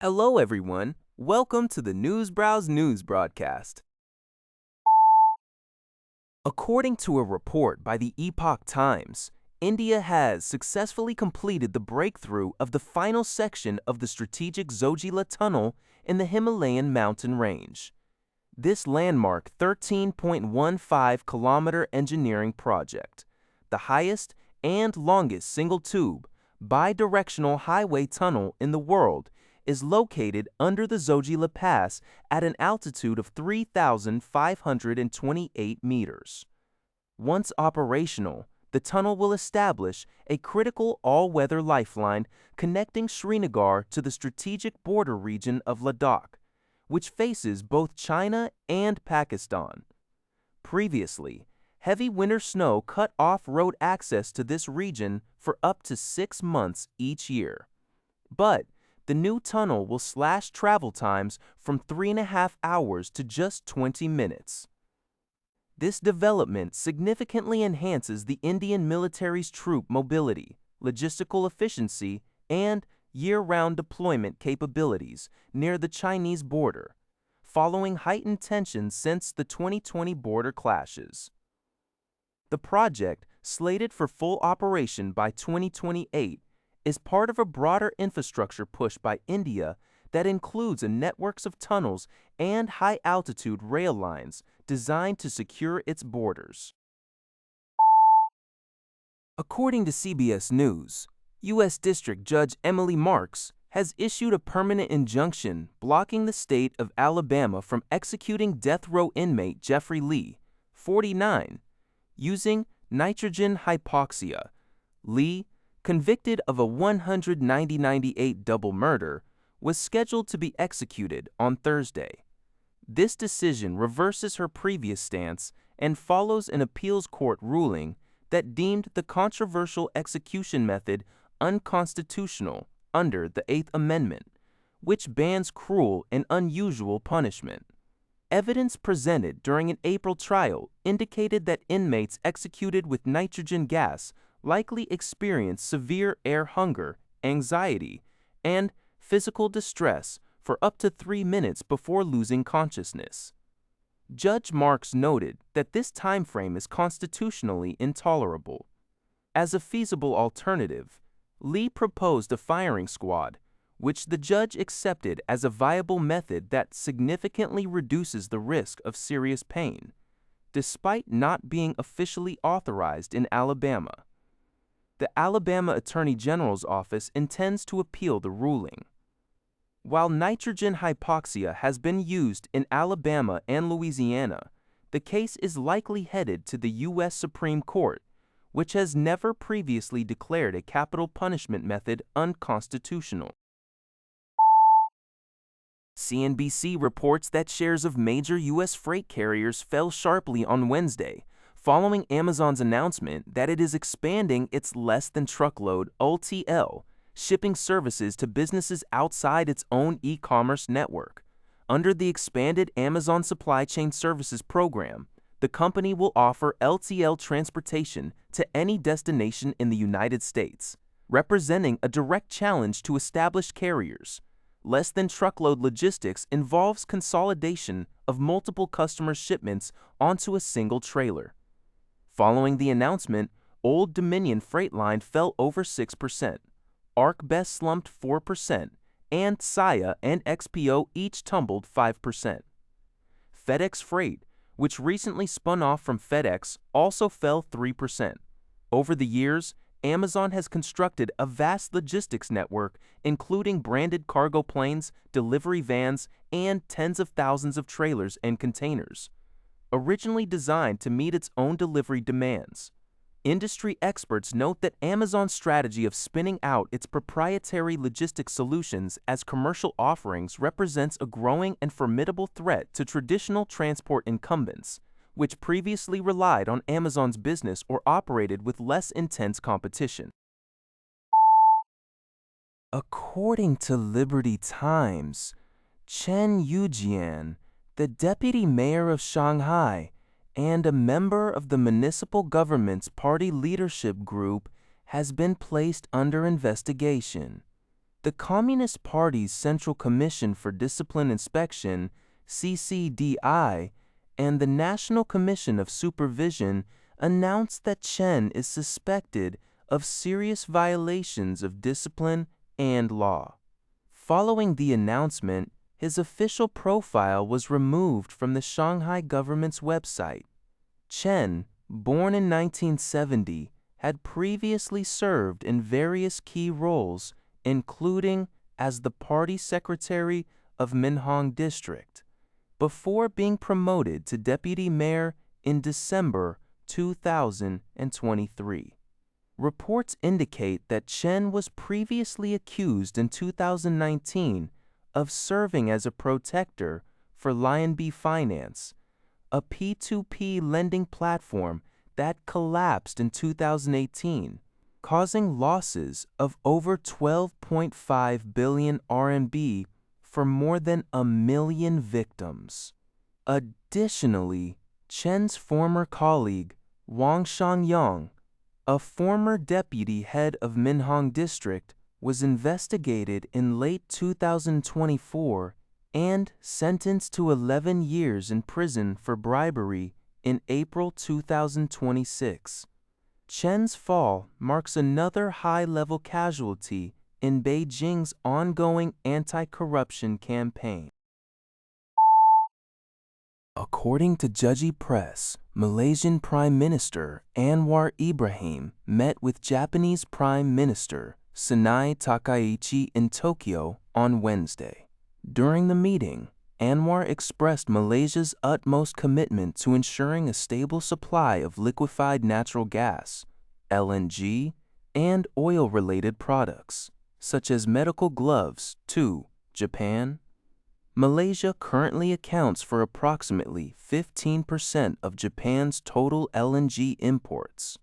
Hello, everyone. Welcome to the Newsbrowse News broadcast. According to a report by the Epoch Times, India has successfully completed the breakthrough of the final section of the strategic Zojila tunnel in the Himalayan mountain range. This landmark 13.15-kilometer engineering project, the highest and longest single-tube, bi-directional highway tunnel in the world, is located under the Zojila Pass at an altitude of 3,528 meters. Once operational, the tunnel will establish a critical all-weather lifeline connecting Srinagar to the strategic border region of Ladakh, which faces both China and Pakistan. Previously, heavy winter snow cut off road access to this region for up to 6 months each year. But the new tunnel will slash travel times from 3.5 hours to just 20 minutes. This development significantly enhances the Indian military's troop mobility, logistical efficiency, and year-round deployment capabilities near the Chinese border, following heightened tensions since the 2020 border clashes. The project, slated for full operation by 2028, is part of a broader infrastructure push by India that includes a network of tunnels and high-altitude rail lines designed to secure its borders. According to CBS News, U.S. District Judge Emily Marks has issued a permanent injunction blocking the state of Alabama from executing death row inmate Jeffrey Lee, 49, using nitrogen hypoxia. Lee, convicted of a 198 double murder, was scheduled to be executed on Thursday. This decision reverses her previous stance and follows an appeals court ruling that deemed the controversial execution method unconstitutional under the Eighth Amendment, which bans cruel and unusual punishment. Evidence presented during an April trial indicated that inmates executed with nitrogen gas likely experience severe air hunger, anxiety, and physical distress for up to 3 minutes before losing consciousness. Judge Marks noted that this time frame is constitutionally intolerable. As a feasible alternative, Lee proposed a firing squad, which the judge accepted as a viable method that significantly reduces the risk of serious pain, despite not being officially authorized in Alabama. The Alabama Attorney General's office intends to appeal the ruling. While nitrogen hypoxia has been used in Alabama and Louisiana, the case is likely headed to the U.S. Supreme Court, which has never previously declared a capital punishment method unconstitutional. CNBC reports that shares of major U.S. freight carriers fell sharply on Wednesday, following Amazon's announcement that it is expanding its less-than-truckload (LTL) shipping services to businesses outside its own e-commerce network. Under the expanded Amazon Supply Chain Services program, the company will offer LTL transportation to any destination in the United States, representing a direct challenge to established carriers. Less-than-truckload logistics involves consolidation of multiple customers' shipments onto a single trailer. Following the announcement, Old Dominion Freight Line fell over 6%, ArcBest slumped 4%, and Saia and XPO each tumbled 5%. FedEx Freight, which recently spun off from FedEx, also fell 3%. Over the years, Amazon has constructed a vast logistics network, including branded cargo planes, delivery vans, and tens of thousands of trailers and containers. Originally designed to meet its own delivery demands, industry experts note that Amazon's strategy of spinning out its proprietary logistics solutions as commercial offerings represents a growing and formidable threat to traditional transport incumbents, which previously relied on Amazon's business or operated with less intense competition. According to Liberty Times, Chen Yujian, the deputy mayor of Shanghai and a member of the municipal government's party leadership group, has been placed under investigation. The Communist Party's Central Commission for Discipline Inspection, CCDI, and the National Commission of Supervision announced that Chen is suspected of serious violations of discipline and law. Following the announcement, his official profile was removed from the Shanghai government's website. Chen, born in 1970, had previously served in various key roles, including as the party secretary of Minhang District, before being promoted to deputy mayor in December 2023. Reports indicate that Chen was previously accused in 2019 of serving as a protector for LionB Finance, a P2P lending platform that collapsed in 2018, causing losses of over 12.5 billion RMB for more than 1 million victims. Additionally, Chen's former colleague, Wang Shangyang, a former deputy head of Minhang District, was investigated in late 2024 and sentenced to 11 years in prison for bribery in April 2026. Chen's fall marks another high-level casualty in Beijing's ongoing anti-corruption campaign. According to Zojila Press, Malaysian Prime Minister Anwar Ibrahim met with Japanese Prime Minister Sanae Takaichi in Tokyo on Wednesday. During the meeting, Anwar expressed Malaysia's utmost commitment to ensuring a stable supply of liquefied natural gas, LNG, and oil-related products, such as medical gloves, to Japan. Malaysia currently accounts for approximately 15% of Japan's total LNG imports.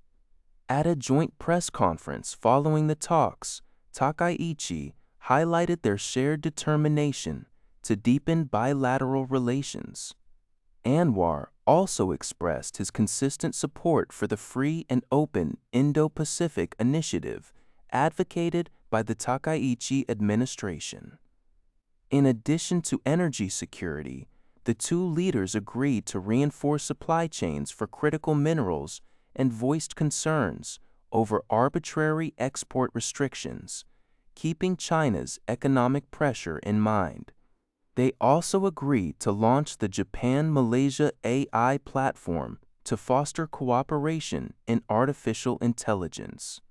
At a joint press conference following the talks, Takaichi highlighted their shared determination to deepen bilateral relations. Anwar also expressed his consistent support for the free and open Indo-Pacific initiative advocated by the Takaichi administration. In addition to energy security, the two leaders agreed to reinforce supply chains for critical minerals and voiced concerns over arbitrary export restrictions, keeping China's economic pressure in mind. They also agreed to launch the Japan-Malaysia AI platform to foster cooperation in artificial intelligence.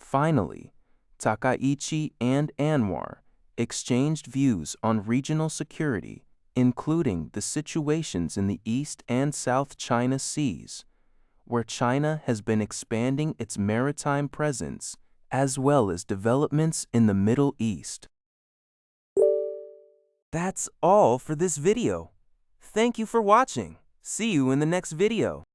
Finally, Takaichi and Anwar exchanged views on regional security, including the situations in the East and South China Seas, where China has been expanding its maritime presence, as well as developments in the Middle East. That's all for this video. Thank you for watching. See you in the next video.